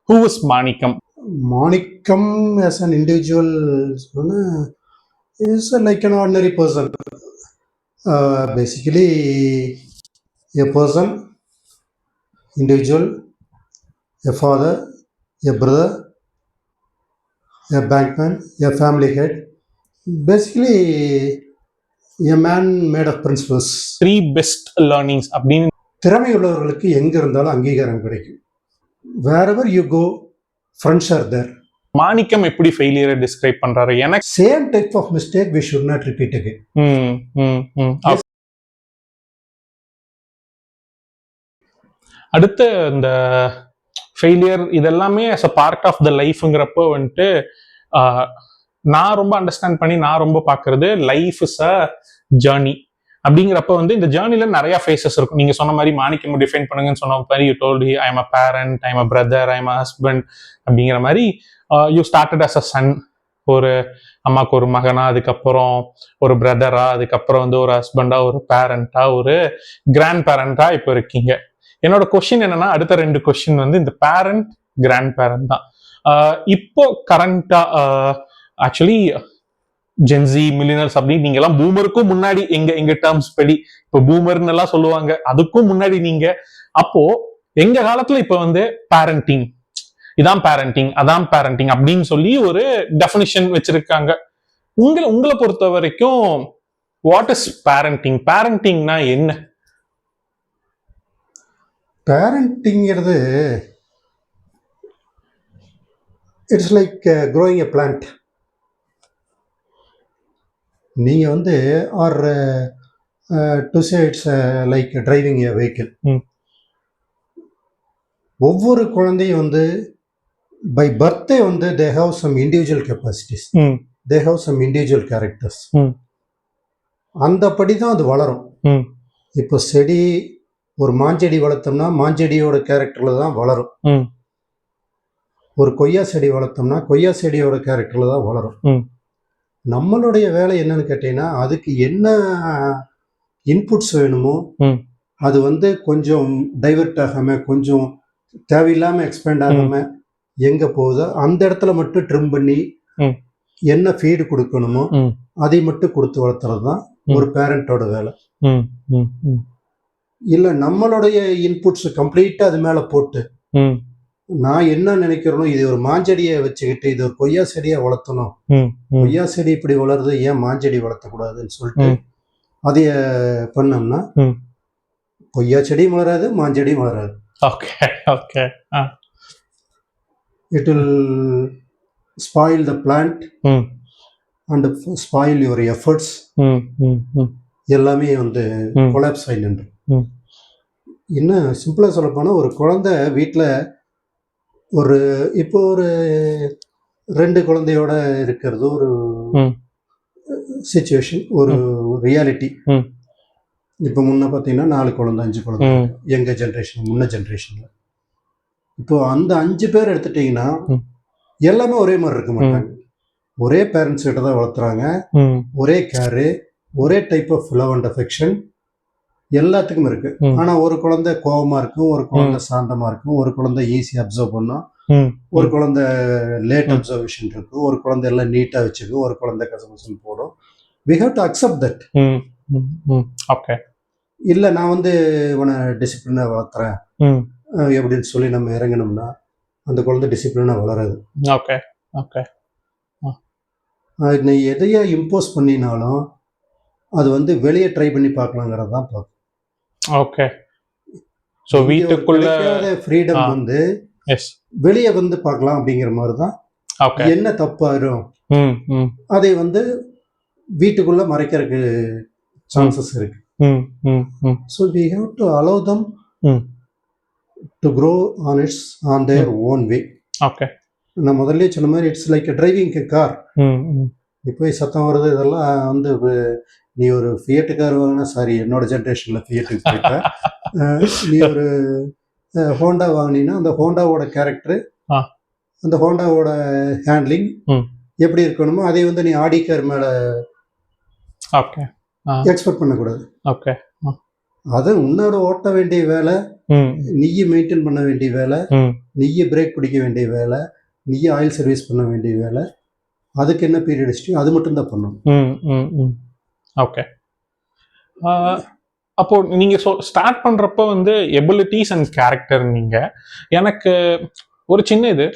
Who is Manikam? Manikam as an individual is like an ordinary person. Basically, a person, individual, a father, a brother, a bankman, a family head. Basically, a man made of principles. 3 best learnings அப்படின்னு திறமை உள்ளவர்களுக்கு எங்க இருந்தாலும் அங்கீகாரம் கிடைக்கும். wherever you go, friends are there. மாணிக்கம் எப்படி ஃபெயிலியரை describe பண்றாரு? எனக்கு same type of mistake we should not repeat again. அடுத்து இந்த ஃபெயிலியர் இதெல்லாமே as a part of the லைஃப்ங்கிறப்போ வந்துட்டு நான் ரொம்ப அண்டர்ஸ்டாண்ட் பண்ணி நான் ரொம்ப பார்க்கறது லைஃப் இஸ் அ ஜேர்னி. அப்படிங்கிறப்ப வந்து இந்த ஜேர்னில நிறைய ஃபேஸஸ் இருக்கும். நீங்க சொன்ன மாதிரி மாணிக்கம் டிஃபைன் பண்ணுங்கன்னு சொன்ன மாதிரி you told I am a parent, I am a brother, I am a husband அப்படிங்கிற மாதிரி you started as a son. ஒரு அம்மாவுக்கு ஒரு மகனா, அதுக்கப்புறம் ஒரு பிரதரா, அதுக்கப்புறம் வந்து ஒரு ஹஸ்பண்டா, ஒரு பேரண்டா, ஒரு கிராண்ட் பேரண்டா இப்போ இருக்கீங்க. என்னோட கொஸ்டின் என்னன்னா, அடுத்த 2 கொஸ்டின் வந்து இந்த பேரண்ட் கிராண்ட் பேரண்ட் தான். இப்போ கரண்டா ஆக்சுவலி ஜென்சி மில்லியனர்ஸ் அப்படின்னு நீங்க எல்லாம் பூமருக்கும் முன்னாடி எங்க டேர்ம்ஸ் படி இப்போ பூமர்னு எல்லாம் சொல்லுவாங்க, அதுக்கும் முன்னாடி நீங்க. அப்போ எங்க காலத்துல இப்ப வந்து பேரண்டிங், இதான் பேரண்டிங், அதான் பேரண்டிங் அப்படின்னு சொல்லி ஒரு டெஃபினிஷன் வச்சிருக்காங்க. உங்களை பொறுத்த வரைக்கும் வாட் இஸ் பேரண்டிங்? பேரண்டிங்னா என்ன? பேரண்டிங்கிறது it's like growing a plant. நீங்கள் வந்து or to say it's like driving a vehicle. ஒவ்வொரு குழந்தையும் வந்து பை பர்த்டே வந்து they have some individual capacities, they have some individual characters. அந்தபடி தான் அது வளரும். இப்போ செடி, ஒரு மாஞ்செடி வளர்த்தோம்னா மாஞ்செடியோட கேரக்டரில் தான் வளரும். ஒரு கொய்யா செடி வளர்த்தோம்னா கொய்யா செடியோட கேரக்டரில் தான் வளரும். நம்மளுடைய வேலை என்னன்னு கேட்டீங்கன்னா, அதுக்கு என்ன இன்புட்ஸ் வேணுமோ அது வந்து கொஞ்சம் டைவர்ட் ஆகாம, கொஞ்சம் தேவையில்லாம எக்ஸ்பேண்ட் ஆகாம எங்க போகுதோ அந்த இடத்துல மட்டும் ட்ரிம் பண்ணி என்ன ஃபீடு கொடுக்கணுமோ அதை மட்டும் கொடுத்து வளர்த்துறது தான் ஒரு பேரண்டோட வேலை. இல்ல நம்மளுடைய இன்புட்ஸ் கம்ப்ளீட்டா அது மேல போட்டு நான் என்ன நினைக்கிறேனோ, இது ஒரு மாஞ்செடியை வச்சுக்கிட்டு இது ஒரு கொய்யா செடியை வளர்த்தணும், கொய்யா செடி இப்படி வளருது, ஏன் மாஞ்செடி வளர்த்தக்கூடாதுன்னு சொல்லிட்டு அதைய பண்ணோம்னா கொய்யா செடியும் வளராது, மாஞ்செடியும் வளராது. It will spoil the plant and spoil your efforts. எல்லாமே வந்து கொலாப்ஸ் ஆகி நின்று. இன்னும் சிம்பிளா சொல்ல போனா, ஒரு குழந்தை வீட்டில் ஒரு இப்போ ஒரு 2 குழந்தையோட இருக்கிறது ஒரு சிச்சுவேஷன், ஒரு ரியாலிட்டி. இப்போ முன்ன பார்த்தீங்கன்னா 4 குழந்தை 5 குழந்தை எங்க ஜென்ரேஷன், முன்ன ஜென்ரேஷன்ல. இப்போ அந்த 5 பேர் எடுத்துட்டீங்கன்னா எல்லாமே ஒரே மாதிரி இருக்க மாட்டாங்க. ஒரே பேரண்ட்ஸ் கிட்ட தான் வளர்த்துறாங்க, ஒரே கேரு, ஒரே type of love and affection எல்லாத்துக்கும் இருக்கு. ஆனா ஒரு குழந்தை கோபமா இருக்கும், ஒரு குழந்தை சாந்தமா இருக்கும், ஒரு குழந்தை ஈஸி அப்சர்வ் பண்ணும், ஒரு குழந்தை லேட் அப்சர்வேஷன் இருக்கு, ஒரு குழந்தை எல்லாம் நீட்டா வச்சுக்கும், ஒரு குழந்தை கசகசம் போடும். we have to accept that. Okay, இல்ல நான் வந்து இவனை டிசிப்ளினா வளர்த்துறேன் எப்படின்னு சொல்லி நம்ம இறங்கணும்னா அந்த குழந்தை டிசிப்ளினா வளராது. ஓகே ஓகே, நீ எதையா இம்போஸ் பண்ணினாலும் அது வந்து வெளியே ட்ரை பண்ணி பார்க்கலாங்கிறது தான் பார்க்கும். ஓகே, ஸோ வீட்டுக்குள்ள ஃப்ரீடம் வந்து வெளியே வந்து பார்க்கலாம் அப்படிங்கிற மாதிரி தான். என்ன தப்பாயிரும் அதை வந்து வீட்டுக்குள்ள மறைக்கிறதுக்கு சான்சஸ் இருக்கு. So we have to allow them to grow on their own way. Okay, நான் முதல்ல சொன்ன மாதிரி இட்ஸ் லைக் டிரைவிங் கார். இப்போ சத்தம் வருது, இதெல்லாம் வந்து நீ ஒரு ஃபியட் கார் வாங்கினா, சாரி என்னோட ஜென்ரேஷன்ல ஃபியட்டுக்கு போயிட்டேன், நீ ஒரு ஹோண்டா வாங்கினீங்கன்னா அந்த ஹோண்டாவோட கேரக்டர், அந்த ஹோண்டாவோட ஹேண்ட்லிங் எப்படி இருக்கணுமோ அதை வந்து நீ ஆடி கார் மேல எக்ஸ்பெக்ட் பண்ணக்கூடாது. ஓகே, அதை உன்னோட ஓட்ட வேண்டிய வேலை, நீயே மெயின்டைன் பண்ண வேண்டிய வேலை, நீயே பிரேக் பிடிக்க வேண்டிய வேலை, நீயே ஆயில் சர்வீஸ் பண்ண வேண்டிய வேலை. அதுக்கு என்ன பீரியட் ஹிஸ்ட்ரி அது மட்டும் தான் பண்ணணும். ஓகே. அப்போ நீங்க ஸ்டார்ட் பண்றப்ப வந்து எபிலிட்டிஸ் அண்ட் கேரக்டர், நீங்க எனக்கு ஒரு சின்ன இது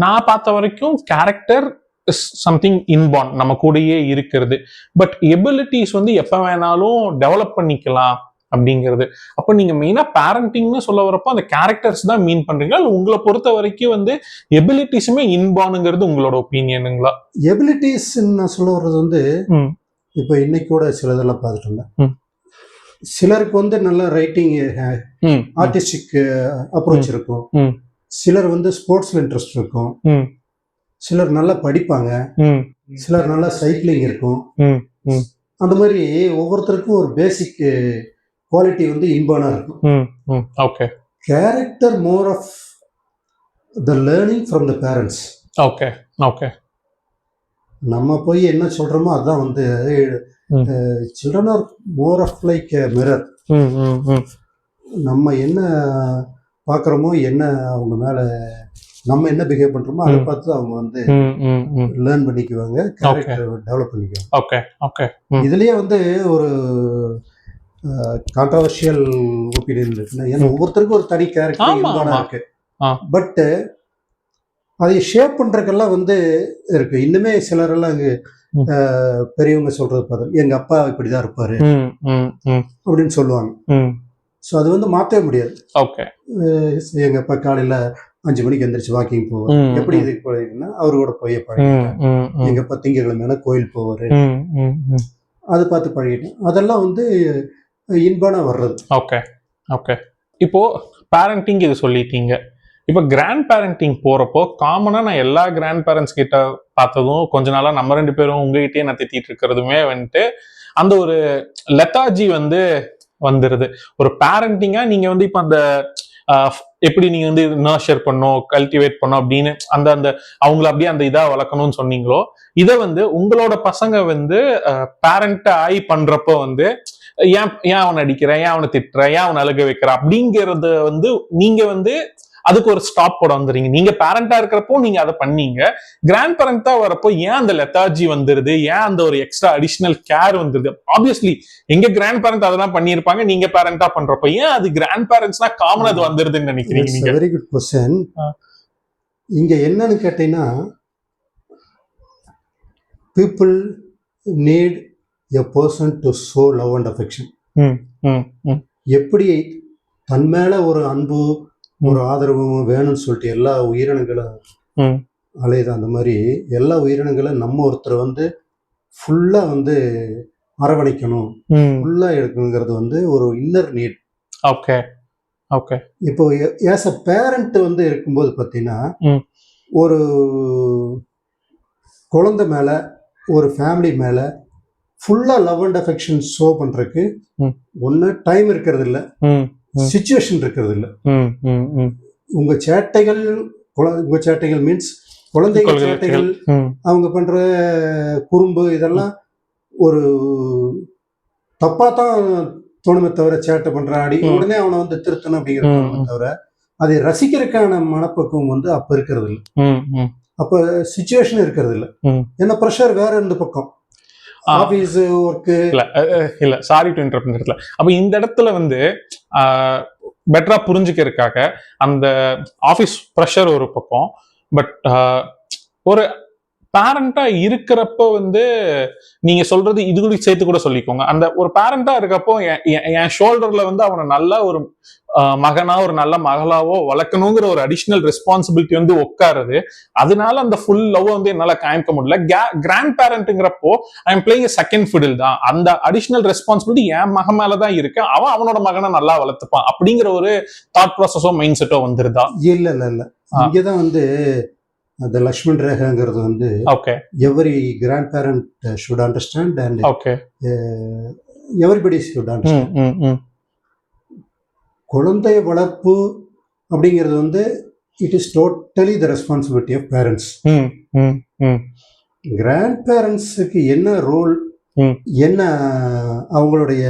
நான் பார்த்த வரைக்கும் கேரக்டர் இஸ் சம்திங் இன்பார்ன், நம்ம கூடயே இருக்கிறது. பட் எபிலிட்டிஸ் வந்து எப்ப வேணாலும் டெவலப் பண்ணிக்கலாம் அப்படிங்கிறது. அப்ப நீங்க மெயினா பேரண்டிங்னு சொல்ல வரப்போ அந்த கேரக்டர்ஸ் தான் மீன் பண்றீங்களா, இல்லை உங்களை பொறுத்த வரைக்கும் வந்து எபிலிட்டிஸுமே இன்பார்னுங்கிறது உங்களோட ஒப்பீனியனுங்களா? எபிலிட்டிஸ் நான் சொல்ல வர்றது வந்து இப்போ இன்னைக்கு கூட சிலதெல்லாம் பார்த்துட்டு இருந்தேன். சிலருக்கு வந்து நல்ல ரைட்டிங் ஆர்டிஸ்டிக் அப்ரோச் இருக்கும், சிலர் வந்து ஸ்போர்ட்ஸ்ல இன்ட்ரெஸ்ட் இருக்கும், சிலர் நல்லா படிப்பாங்க, சிலர் நல்லா சைக்கிளிங் இருக்கும். அந்த மாதிரி ஒவ்வொருத்தருக்கும் ஒரு பேசிக் குவாலிட்டி வந்து இன்பார்னா இருக்கும். Okay. Character more of the learning from the parents. Okay okay. நம்ம போய் என்ன சொல்றோமோ அதுதான் வந்து children are more of like mirror. நம்ம என்ன பார்க்குறோமோ, என்ன அவங்க மேல நம்ம என்ன பிஹேவ் பண்றோமோ அதை பார்த்து அவங்க வந்து லேர்ன் பண்ணிக்குவாங்க, கேரக்டர் டெவலப் பண்ணிக்குவாங்க. Okay okay. இதுலயே வந்து ஒரு கான்ட்ரவர்ஷியல் ஒப்பீனியன் இருக்குன்னா, ஏன்னா ஒவ்வொருத்தருக்கும் ஒரு தனி கேரக்டர் இருக்கு. பட் அதை ஷேப் பண்றதுக்கெல்லாம் வந்து இருக்கு. இன்னுமே சிலரெல்லாம் அங்கே பெரியவங்க சொல்றது பாரு, எங்க அப்பா இப்படிதான் இருப்பாரு அப்படின்னு சொல்லுவாங்க. ஸோ அது வந்து மாற்றவே முடியாது. ஓகே. எங்க அப்பா காலையில 5 மணிக்கு எந்திரிச்சு வாக்கிங் போவார். எப்படி இதுக்கு போயிருக்குன்னா அவரு கூட போய் பழகிட்டேன். எங்க அப்பா திங்கக்கிழமை கோயில் போவாரு, அது பார்த்து பழகிட்டேன். அதெல்லாம் வந்து இன்பானா வர்றது. Okay okay. இப்போ பேரண்டிங் இது சொல்லிட்டீங்க. இப்போ கிராண்ட் பேரண்டிங் போறப்போ காமனா நான் எல்லா கிராண்ட் பேரண்ட்ஸ் கிட்ட பார்த்ததும், கொஞ்ச நாளா நம்ம 2 பேரும் உங்ககிட்டயே நான் திட்டிட்டு இருக்கிறதுமே வந்துட்டு அந்த ஒரு லெத்தாஜி வந்து வந்துருது. ஒரு பேரண்டிங்கா நீங்க வந்து இப்போ அந்த எப்படி நீங்க வந்து நர்ச்சர் பண்ணோம், கல்டிவேட் பண்ணோம் அப்படின்னு அந்த அந்த அவங்கள அப்படியே அந்த இதா வளர்க்கணும்னு சொன்னீங்களோ, இதை வந்து உங்களோட பசங்க வந்து பேரண்ட் ஆகி பண்றப்போ வந்து ஏன் அவனை அடிக்கிற, ஏன் அவனை திட்டுற, ஏன் அவனை அழுக வைக்கிற அப்படிங்கறத வந்து நீங்க வந்து அதுக்கு ஒரு ஸ்டாப் போட வந்துறீங்க. நீங்க பேரண்டா இருக்கிறப்போ நீங்க அதை பண்ணீங்க. கிராண்ட் பேரண்டா வரப்போ ஏன் அந்த லெத்தாஜி வந்துருது, ஏன் அந்த ஒரு எக்ஸ்ட்ரா அடிஷனல் கேர் வந்துருது? ஆப்வியஸ்லி எங்க கிராண்ட் பேரண்ட் அதெல்லாம் பண்ணியிருப்பாங்க, நீங்க பேரண்டா பண்றப்போ ஏன் அது கிராண்ட் பேரண்ட்ஸ்னா காமன் அது வந்துருதுன்னு நினைக்கிறீங்க நீங்க? Very good question. இங்க என்னன்னு கேட்டீங்கன்னா, people need a person to show love and affection. எப்படி தன் மேல ஒரு அன்பு, ஒரு ஆதரவு வேணும்னு சொல்லிட்டு எல்லா உயிரினங்களும் அலையுது, அந்த மாதிரி எல்லா உயிரினங்களும் நம்ம ஒருத்தர் வந்து ஃபுல்லா வந்து அரவணைக்கணும், ஃபுல்லா எடுக்கணுங்கிறது வந்து ஒரு இன்னர் நீட். Okay okay. இப்போ ஆஸ் அ பேரண்ட் வந்து இருக்கும்போது பார்த்தீங்கன்னா, ஒரு குழந்தை மேல, ஒரு ஃபேமிலி மேல ஃபுல்லா லவ் அண்ட் அஃபெக்ஷன் ஷோ பண்றதுக்கு ஒன்று டைம் இருக்கிறது இல்லை, சிச்சுவேஷன் இருக்கிறது இல்லை. உங்க சேட்டைகள் மீன்ஸ் குழந்தைகள் சேட்டைகள், அவங்க பண்ற குறும்பு, இதெல்லாம் ஒரு தப்பா தான் தோணுமே தவிர, சேட்டை பண்ற அடி உடனே அவனை வந்து திருத்தணும் அப்படிங்கிறது தவிர, அதை ரசிக்கிறதுக்கான மனப்பக்குவம் வந்து அப்ப இருக்கிறது இல்லை. அப்ப சிச்சுவேஷன் இருக்கிறது இல்லை. ஏன்னா ப்ரெஷர் வேற இந்த பக்கம், ஆபீஸ் ஒர்க் இல்ல. Sorry to interrupt. அப்ப இந்த இடத்துல வந்து பெட்டரா புரிஞ்சுக்கிறதுக்காக அந்த ஆபீஸ் ப்ரெஷர் ஒரு பக்கம், பட் ஒரு பேரண்டா இருக்கிறப்ப வந்து நீங்க சொல்றது இது கூட சேர்த்து கூட சொல்லிக்கோங்க. அந்த ஒரு பேரண்டா இருக்கப்போ என் ஷோல்டர்ல வந்து அவனை நல்ல ஒரு மகனா, ஒரு நல்ல மகளாவோ வளர்க்கணுங்கிற ஒரு அடிஷனல் ரெஸ்பான்சிபிலிட்டி வந்து உட்காருது. அதனால அந்த ஃபுல் லவ் வந்து என்னால காமிக்க முடியல. கிராண்ட் பேரண்ட்ங்கிறப்போ I am playing second fiddle தான். அந்த அடிஷனல் ரெஸ்பான்சிபிலிட்டி என் மகன் மேலதான் இருக்கு, அவனோட மகனை நல்லா வளர்த்துப்பான் அப்படிங்கிற ஒரு தாட் ப்ராசஸோ மைண்ட் செட்டோ வந்துருதா? இல்ல இல்ல இல்ல. இங்கதான் வந்து the Lakshman ரேகாங்கிறது வந்து every grandparent should understand and everybody should understand. குழந்தை வளர்ப்பு அப்படிங்கிறது வந்து it is totally the responsibility of parents. Grand பேரண்ட்ஸுக்கு என்ன ரோல், என்ன அவங்களுடைய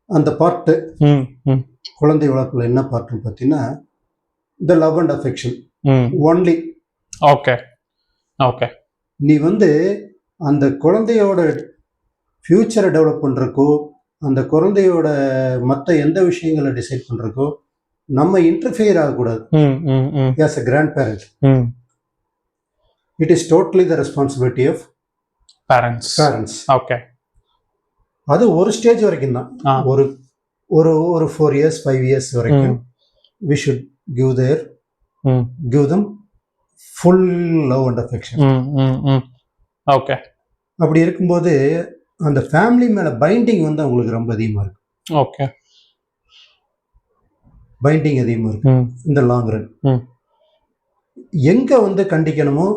அந்த பார்ட்டு ம் ம் குழந்தை வளர்ப்புல என்ன பார்ட்டுன்னு பார்த்தீங்கன்னா the love and affection only. Okay okay. நீ வந்து அந்த குழந்தையோட ஃப்யூச்சரை டெவலப் பண்ணுறக்கோ அந்த குழந்தையோட மற்ற எந்த விஷயங்களை டிசைட் பண்ணுறக்கோ நம்ம இன்டர்ஃபியர் ஆகக்கூடாது. As a grand parent it is totally the responsibility of parents. Okay. அது ஒரு ஸ்டேஜ் வரைக்கும் தான். ஒரு ஒரு ஒரு 4 years 5 years வரைக்கும் we should give them full love and affection. Okay. அப்படி இருக்கும்போது அந்த ஃபேமிலி மேல பைண்டிங் வந்து அவங்களுக்கு ரொம்ப அதிகமா இருக்கு. ஓகே. பைண்டிங் அதிகமா இருக்கு இந்த லாங் ரன். எங்க வந்து கண்டிக்கணுமோ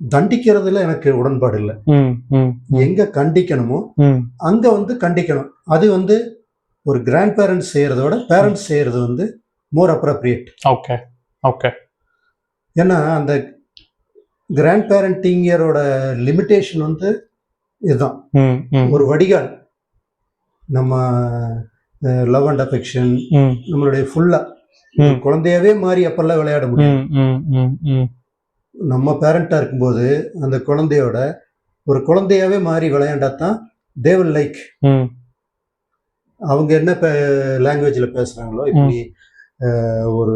தண்டிக்கிறதுல எனக்கு உடன்பாடு இல்லை. எங்க கண்டிக்கணுமோ அங்க வந்து கண்டிக்கணும். அது வந்து ஒரு கிராண்ட் பேரண்ட்ஸ் செய்யறதோட பேரண்ட்ஸ் செய்யறது வந்து மோர் அப்ரோப்ரியேட். Okay okay. ஏன்னா அந்த கிராண்ட் பேரண்டிங்கரோட லிமிட்டேஷன் வந்து இதுதான், ஒரு வடிகால். நம்ம லவ் அண்ட் அஃபெக்ஷன் நம்மளுடைய ஃபுல்லா குழந்தையாவே மாறி அப்பெல்லாம் விளையாட முடியும். நம்ம பேரண்டா இருக்கும்போது அந்த குழந்தையோட ஒரு குழந்தையாவே மாறி விளையாண்டாதான் they will like. அவங்க என்ன லாங்குவேஜ்ல பேசுறாங்களோ, இப்படி ஒரு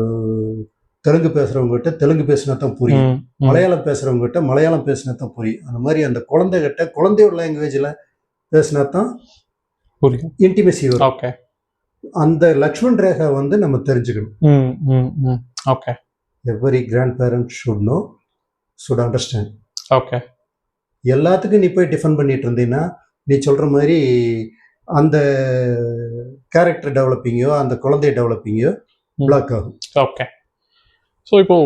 தெலுங்கு பேசுறவங்க கிட்ட தெலுங்கு பேசினா தான் புரியும், மலையாளம் பேசுறவங்க கிட்ட மலையாளம் பேசினா தான் புரியும். அந்த மாதிரி அந்த குழந்தை கிட்ட குழந்தையோட லாங்குவேஜ்ல பேசினா தான் புரியும், இன்டிமேசி வரும். ஓகே. அந்த லக்ஷ்மண் ரேகா வந்து நம்ம தெரிஞ்சுக்கணும். Okay. Every grand parent should understand. Okay. எல்லாத்துக்கும் நீ போய் டிஃபெண்ட் பண்ணிட்டு இருந்தீங்கன்னா நீ சொல்ற மாதிரி அந்த கேரக்டர் டெவலப்பிங்கோ அந்த குழந்தை டெவலப்பிங்கோ பிளாக் ஆகும். ஓகே. ஸோ இப்போ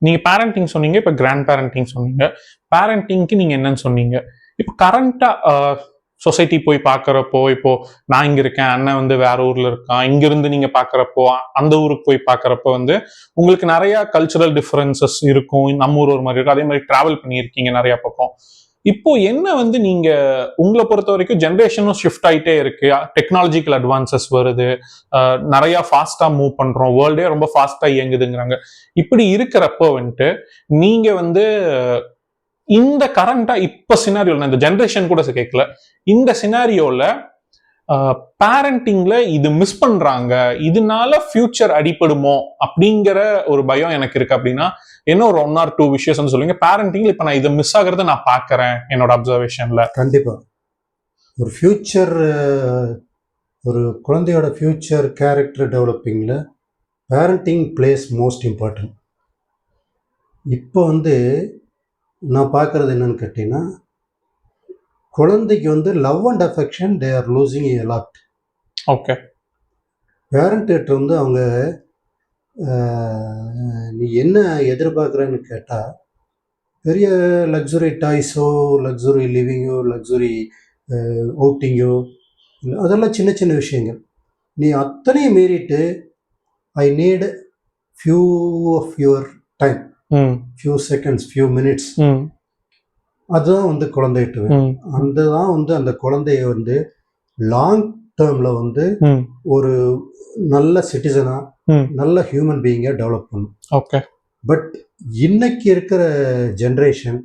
நீங்க பேரண்டிங் சொன்னீங்க, இப்போ கிராண்ட் பேரண்டிங் சொன்னீங்க. பேரண்டிங்க்கு நீங்க என்னன்னு சொன்னீங்க? இப்போ கரண்டா சொசைட்டி போய் பார்க்குறப்போ, இப்போ நான் இங்கே இருக்கேன், அண்ணன் வந்து வேற ஊரில் இருக்கான், இங்கிருந்து நீங்கள் பார்க்குறப்போ அந்த ஊருக்கு போய் பார்க்குறப்போ வந்து உங்களுக்கு நிறையா கல்ச்சுரல் டிஃப்ரென்சஸ் இருக்கும். நம்ம ஊர் ஒரு மாதிரி இருக்கும். அதே மாதிரி ட்ராவல் பண்ணியிருக்கீங்க நிறையா பக்கம். இப்போ என்ன வந்து நீங்கள் உங்களை பொறுத்த வரைக்கும் ஜென்ரேஷனும் ஷிஃப்ட் ஆகிட்டே இருக்கு, டெக்னாலஜிக்கல் அட்வான்சஸ் வருது, நிறையா ஃபாஸ்ட்டாக மூவ் பண்ணுறோம், வேர்ல்டே ரொம்ப ஃபாஸ்ட்டாக இயங்குதுங்கிறாங்க. இப்படி இருக்கிறப்போ வந்துட்டு நீங்கள் வந்து இந்த கரண்டா இப்ப சினாரியோல, இந்த ஜெனரேஷன் கூட கேட்கல, இந்த சினாரியோல பேரண்டிங்ல இது மிஸ் பண்றாங்க, இதனால ஃபியூச்சர் அடிபடுமோ அப்படிங்கிற ஒரு பயம் எனக்கு இருக்கு. அப்படின்னா என்ன ஒரு 1 or 2 விஷயம் சொல்லுங்க. பேரண்டிங்ல இப்ப நான் இதை மிஸ் ஆகிறத நான் பாக்குறேன் என்னோட அப்சர்வேஷன்ல. கண்டிப்பா ஒரு ஃபியூச்சர், ஒரு குழந்தையோட ஃபியூச்சர் கேரக்டர் டெவலப்பிங்ல பேரண்டிங் பிளேஸ் மோஸ்ட் இம்பார்ட்டன்ட். இப்போ வந்து நான் பார்க்கறது என்னன்னு கேட்டீங்கன்னா, குழந்தைக்கு வந்து love and affection they are losing a lot. Okay. Parent கிட்ட வந்து அவங்க நீ என்ன எதிர்பார்க்குறேன்னு கேட்டால், பெரிய லக்ஸுரி டாய்ஸோ லக்ஸுரி லிவிங்கோ லக்ஸுரி அவுட்டிங்கோ அதெல்லாம் சின்ன சின்ன விஷயங்கள். நீ அத்தனையும் மீறிட்டு I need few of your time, few seconds, few minutes, அதுதான் வந்து குழந்தைகிட்ட அந்த தான் வந்து அந்த குழந்தைய வந்து லாங் டேர்ம்ல வந்து ஒரு நல்ல சிட்டிசனா நல்ல ஹியூமன் பீயிங்கா டெவலப் பண்ணும். ஓகே. பட் இன்னைக்கு இருக்கிற ஜென்ரேஷன்,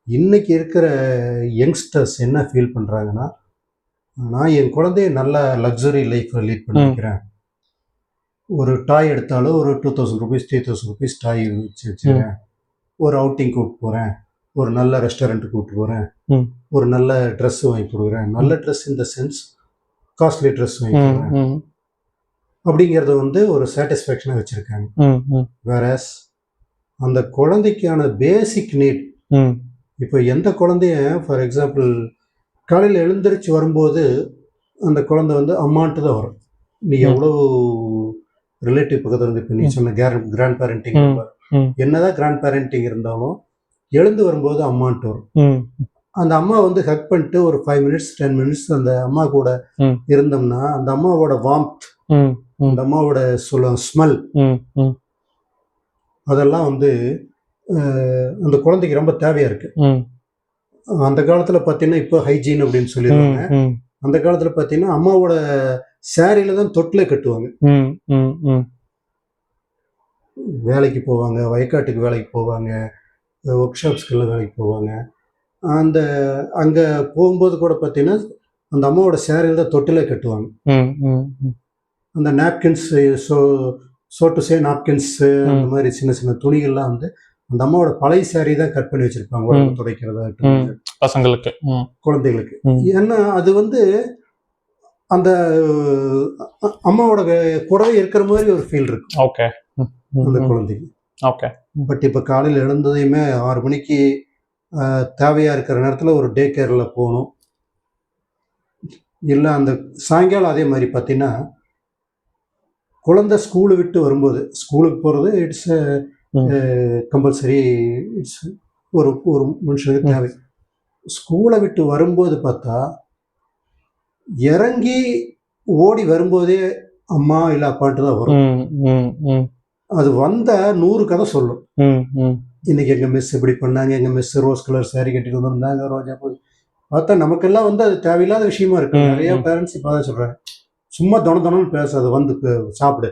இன்னைக்கு இருக்கிற யங்ஸ்டர்ஸ் என்ன ஃபீல் பண்றாங்கன்னா, நான் என் குழந்தைய நல்ல லக்ஸுரி லைஃப் லீட் பண்ணிக்கிறேன், ஒரு டாய் எடுத்தாலும் ஒரு 2000 rupees 3000 rupees டாய் வச்சுக்கிறேன், ஒரு அவுட்டிங் கூப்பிட்டு போகிறேன், ஒரு நல்ல ரெஸ்டாரண்ட்டு கூப்பிட்டு போகிறேன், ஒரு நல்ல ட்ரெஸ் வாங்கி கொடுக்குறேன், நல்ல dress in the sense costly dress வாங்கி கொடுக்குறேன் அப்படிங்கிறத வந்து ஒரு சாட்டிஸ்ஃபேக்ஷனாக வச்சுருக்காங்க. வேறஸ் அந்த குழந்தைக்கான பேசிக் நீட், இப்போ எந்த குழந்தைய ஃபார் எக்ஸாம்பிள் காலையில் எழுந்திரிச்சு வரும்போது அந்த குழந்தை வந்து அம்மான்ட்டு தான் வரும். நீ எவ்வளோ ரிலேட்டிவ் பக்கத்தில் இருந்து, இப்போ நீ சொன்ன கிராண்ட் பேரண்டிங், என்னதான் கிராண்ட் பேரண்டிங் இருந்தாலும் எழுந்து வரும்போது அம்மான்ட்டு வரும். அந்த அம்மா வந்து ஹக் பண்ணிட்டு ஒரு 5 minutes 10 minutes அந்த அம்மா கூட இருந்தோம்னா அந்த அம்மாவோட வார்ம்த், அந்த அம்மாவோட ஸ்மெல், அதெல்லாம் வந்து அந்த குழந்தைக்கு ரொம்ப தேவையா இருக்கு. அந்த காலத்துல பாத்தீங்கன்னா இப்போ ஹைஜீன் அப்படின்னு சொல்லிடுவாங்க. அந்த காலத்துல பாத்தீங்கன்னா அம்மாவோட சாரியில தான் தொட்டிலே கட்டுவாங்க. வேலைக்கு போவாங்க, வயக்காட்டுக்கு வேலைக்கு போவாங்க, ஒர்க் ஷாப்ஸ்க்கெல்லாம் வேலைக்கு போவாங்க. அந்த அங்க போகும்போது கூட பாத்தீங்கன்னா அந்த அம்மாவோட சாரியில தான் தொட்டிலே கட்டுவாங்க. அந்த napkins, so to say napkins, அந்த மாதிரி சின்ன சின்ன துணிகள்லாம் வந்து அந்த அம்மாவோட பழைய சாரி தான் கட் பண்ணி வச்சிருப்பாங்க, உடம்பு துடைக்கிறதாகட்டும் பசங்களுக்கு, குழந்தைகளுக்கு. ஏன்னா அது வந்து அந்த அம்மாவோட கூடவே இருக்கிற மாதிரி ஒரு ஃபீல் இருக்கு ஓகே அந்த குழந்தைக்கு. ஓகே. பட் இப்போ காலையில் எழுந்ததையுமே 6 மணிக்கு தேவையா இருக்கிற நேரத்தில் ஒரு டே கேரில் போகணும். இல்லை அந்த சாயங்காலம் அதே மாதிரி பார்த்தீங்கன்னா குழந்தை ஸ்கூலு விட்டு வரும்போது, ஸ்கூலுக்கு போகிறது இட்ஸ் கம்பல்சரி, இட்ஸ் ஒரு ஒரு மனுஷனுக்கு தேவை. ஸ்கூலை விட்டு வரும்போது பார்த்தா இறங்கி ஓடி வரும்போதே அம்மா இல்லை அப்பான்ட்டு தான் வரும். அது வந்த 100 கதை சொல்லும். இன்னைக்கு எங்க மிஸ் இப்படி பண்ணாங்க, எங்க மிஸ் ரோஸ் கலர் சாரி கட்டிட்டு வந்திருந்தாங்க, ரோஜா பூ. பார்த்தா நமக்கெல்லாம் வந்து அது தேவையில்லாத விஷயமா இருக்கு. நிறைய பேரண்ட்ஸ் இப்போ தான் சொல்றாங்க, சும்மா தொணன்னு பேசாது, வந்து சாப்பிடு,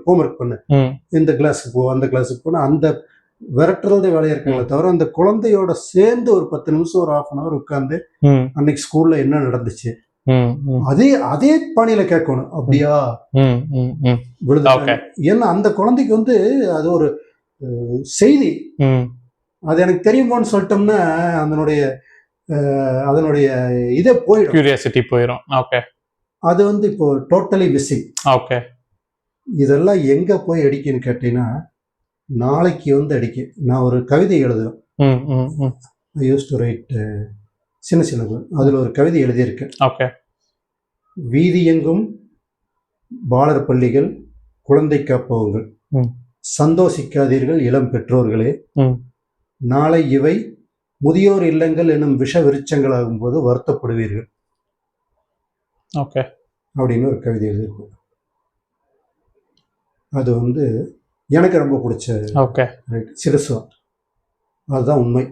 ஹோம்ஒர்க் பண்ணு, இந்த கிளாஸுக்கு போ, அந்த கிளாஸுக்கு போனா அந்த விரட்டுறதே வேலையா இருக்காங்களே தவிர அந்த குழந்தையோட சேர்ந்து ஒரு 10 நிமிஷம் ஒரு 1/2 hour உட்காந்து அன்னைக்கு ஸ்கூல்ல என்ன நடந்துச்சு அதே அதே பாணியில கேட்கணும். அப்படியா விழுது, ஏன்னா அந்த குழந்தைக்கு வந்து அது ஒரு செய்தி, அது எனக்கு தெரியுமோன்னு சொல்லிட்டோம்னா அதனுடைய இதே போயிடும், கியூரியாசிட்டி போயிடும். ஓகே. அது வந்து இப்போ டோட்டலி மிஸ்ஸிங். ஓகே. இதெல்லாம் எங்க போய் அடிக்குன்னு கேட்டீங்கன்னா, நாளைக்கு வந்து அடிக்க. நான் ஒரு கவிதை எழுதுவேன், ஐ யூஸ் டு ரைட் சின்ன சின்ன, அதுல ஒரு கவிதை எழுதியிருக்கேன். ஓகே. வீதி எங்கும் பாலர் பள்ளிகள், குழந்தை காப்பகங்கள், சந்தோஷிக்காதீர்கள் இளம் பெற்றோர்களே, நாளை இவை முதியோர் இல்லங்கள் எனும் விஷ விருட்சங்கள் ஆகும்போது வருத்தப்படுவீர்கள். ஓகே. அப்படின்னு ஒரு கவிதை எழுதியிருக்கேன். அது வந்து எனக்கு ரொம்ப பிடிச்ச. ஓகே. சிறுசுவா, அதுதான் உண்மை.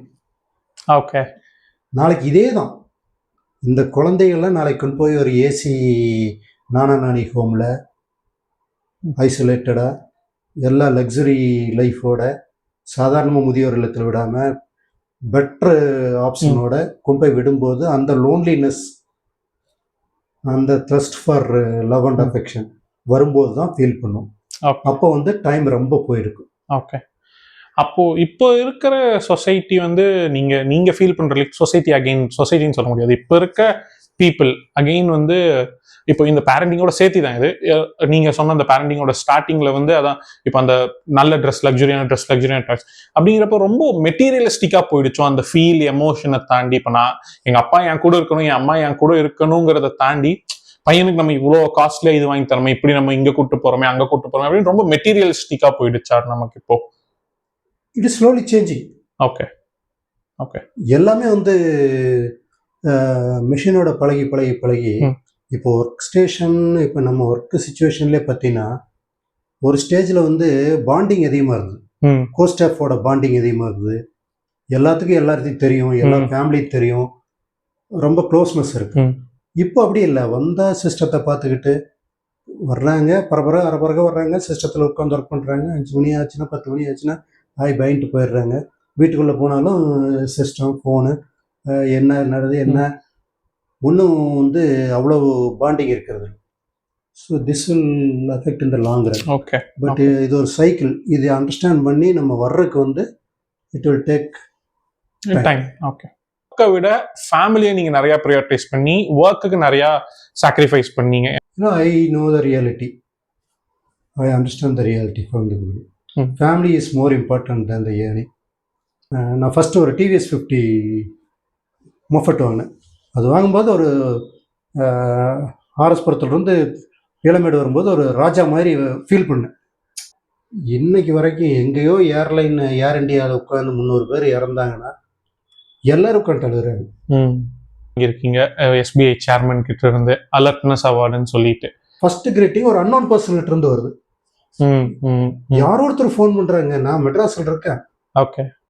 ஓகே. நாளைக்கு இதே தான், இந்த குழந்தைகள்லாம் நாளைக்கு கொண்டு போய் ஒரு ஏசி நானி ஹோமில் ஐசோலேட்டடாக எல்லா லக்ஸுரி லைஃபோட சாதாரணமாக முதியோர் இல்லத்தில் விடாமல் பெட்ரு ஆப்ஷனோட கொண்டு போய் விடும்போது அந்த லோன்லினஸ், அந்த thrust for love and affection வரும்போது தான் ஃபீல் பண்ணும். அப்போ வந்து டைம் ரொம்ப போயிருக்கும். ஓகே. அப்போ இப்போ இருக்கிற சொசைட்டி வந்து நீங்க ஃபீல் பண்ற சொசைட்டி, அகைன் சொசைட்டின்னு சொல்ல முடியாது, இப்போ இருக்க பீப்புள் அகைன் வந்து இப்போ இந்த பேரண்டிங்கோட சேர்த்தி தான் இது. நீங்க சொன்ன அந்த பேரண்டிங்கோட ஸ்டார்டிங்ல வந்து அதான் இப்போ அந்த நல்ல ட்ரெஸ், லக்ஸுரியான ட்ரெஸ், லக்ஸுரியான ட்ரெஸ் அப்படிங்கிறப்ப ரொம்ப மெட்டீரியலிஸ்டிக்கா போயிடுச்சோம். அந்த ஃபீல், எமோஷனை தாண்டி இப்போ நான் எங்க அப்பா என் கூட இருக்கணும், என் அம்மா என் கூட இருக்கணுங்கிறத தாண்டி பையனுக்கு நம்ம இவ்வளோ காஸ்ட்லியா இது வாங்கி தரமே, இப்படி நம்ம இங்க கூட்டு போறோமே, அங்க கூட்டு போறோமே அப்படின்னு ரொம்ப மெட்டீரியலிஸ்டிக்கா போயிடுச்சார் நமக்கு இப்போ. It is slowly changing. Okay. Okay. எல்லாமே வந்து மிஷினோட பழகி பழகி பழகி இப்போ ஒர்க் ஸ்டேஷன், இப்போ நம்ம ஒர்க் சுச்சுவேஷன்லேயே பார்த்தீங்கன்னா ஒரு ஸ்டேஜில் வந்து பாண்டிங் அதிகமாக இருக்குது, கோஸ்டாஃபோட பாண்டிங் அதிகமாக இருக்குது, எல்லாத்துக்கும் எல்லாத்தையும் தெரியும், எல்லா ஃபேமிலியும் தெரியும், ரொம்ப க்ளோஸ்னஸ் இருக்கு. இப்போ அப்படி இல்லை, வந்தால் சிஸ்டத்தை பார்த்துக்கிட்டு வர்றாங்க, அரபரக வர்றாங்க, சிஸ்டத்தில் உட்காந்து ஒர்க் பண்ணுறாங்க, 5 மணி ஆச்சுன்னா 10 மணி ஆச்சுன்னா பைன்ட்டு போயிடுறாங்க. வீட்டுக்குள்ளே போனாலும் சிஸ்டம், ஃபோனு, என்ன நடக்குது என்ன ஒன்றும் வந்து அவ்வளோ பாண்டிங் இருக்கிறது. So this will affect in the long run. Okay. But இது ஒரு சைக்கிள், இது அண்டர்ஸ்டாண்ட் பண்ணி நம்ம வர்றதுக்கு வந்து it will take time. Okay. ஒர்க்கை விட ஃபேமிலியை நீங்கள் நிறையா ப்ரையாரிட்டைஸ் பண்ணி ஒர்க்குக்கு நிறையா சாக்ரிஃபைஸ் பண்ணீங்க. I know the reality, I understand the reality from the beginning. Family is more important than the earning. நான் ஃபஸ்ட்டு ஒரு டிவிஎஸ் 50 மொஃபட் வாங்கினேன். அது வாங்கும்போது ஒரு ஆர்எஸ்புரத்துலேருந்து இளமேடு வரும்போது ஒரு ராஜா மாதிரி ஃபீல் பண்ணேன். இன்னைக்கு வரைக்கும் எங்கேயோ ஏர் இண்டியாவில் உட்காந்து 300 பேர் இறந்தாங்கன்னா எல்லாரும் உட்காந்து அழுகுறாங்க. இருக்கீங்க எஸ்பிஐ சேர்மன் கிட்ட இருந்து அலர்ட்னஸ் அவார்டுன்னு சொல்லிட்டு ஃபர்ஸ்ட் கிரீட்டிங் ஒரு அன்னோன் பர்சன் கிட்ட இருந்து வருது. யாரோ ஒருத்தர் ஃபோன் பண்றாங்க, நான் மெட்ராஸ்ல இருக்கேன். ஓகே.